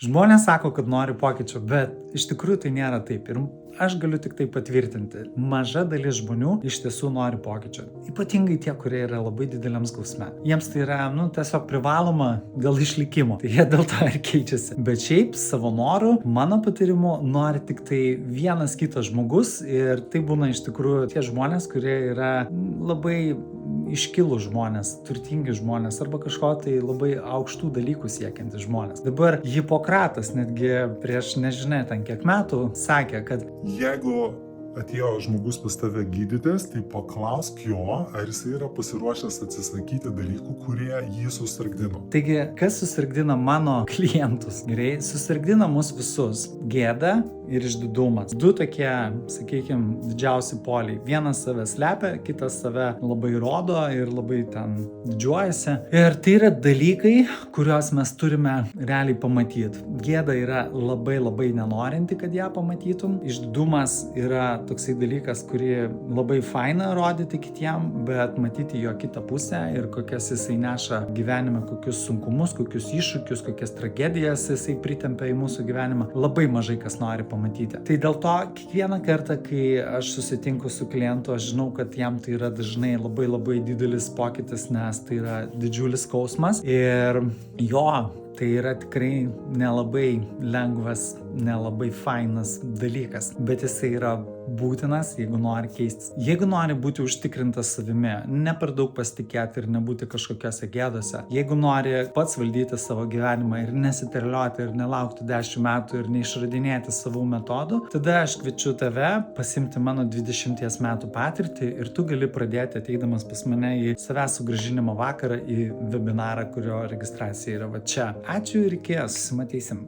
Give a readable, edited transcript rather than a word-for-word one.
Žmonės sako, kad nori pokyčio, bet iš tikrųjų tai nėra taip. Ir aš galiu tik tai patvirtinti. Maža dalis žmonių iš tiesų nori pokyčio. Ypatingai tie, kurie yra labai dideliam skausme. Jiems tai yra, tiesiog privaloma dėl išlikimo. Tai jie dėl to ir keičiasi. Bet šiaip savo noru, mano patarimu, nori tik tai vienas kitas žmogus ir tai būna iš tikrųjų tie žmonės, kurie yra labai iškilų žmonės, turtingi žmonės arba kažko tai labai aukštų dalykų siekiantys žmonės. Dabar Hipokratas netgi prieš nežinia ten kiek metų sakė, kad Jeigu atėjo žmogus pas tave gydytis, tai paklausk jo, ar jis yra pasiruošęs atsisakyti dalykų, kurie jį susirgdino. Taigi, kas susirgdina mano klientus? Gerai, susirgdina mus visus. Gėda ir išdidumas. Du tokie, sakykime, didžiausi poliai. Vienas save slepia, kitas save labai rodo ir labai ten didžiuojasi. Ir tai yra dalykai, kuriuos mes turime realiai pamatyti. Gėda yra labai nenorinti, kad ją pamatytum. Išdidumas yra toksai dalykas, kurį labai faina rodyti kitiem, bet matyti jo kitą pusę ir kokias jisai neša gyvenime, kokius sunkumus, kokius iššūkius, kokias tragedijas jisai pritempia į mūsų gyvenimą, labai mažai kas nori pamatyti. Tai dėl to kiekvieną kartą, kai aš susitinku su klientu, aš žinau, kad jam tai yra dažnai labai didelis pokytis, nes tai yra didžiulis skausmas ir jo, tai yra tikrai nelabai lengvas, nelabai fainas dalykas, bet jisai yra būtinas, jeigu nori keistis. Jeigu nori būti užtikrintas savimi, ne per daug pasitikėti ir nebūti kažkokiose gėdose, jeigu nori pats valdyti savo gyvenimą ir nesiterlioti ir nelaukti 10 metų ir neišradinėti savų metodų, tada aš kviečiu tave pasimti mano 20 metų patirtį ir tu gali pradėti ateidamas pas mane į savęs sugrąžinimo vakarą į webinarą, kurio registracija yra va čia. Ačiū ir iki, susimatysim.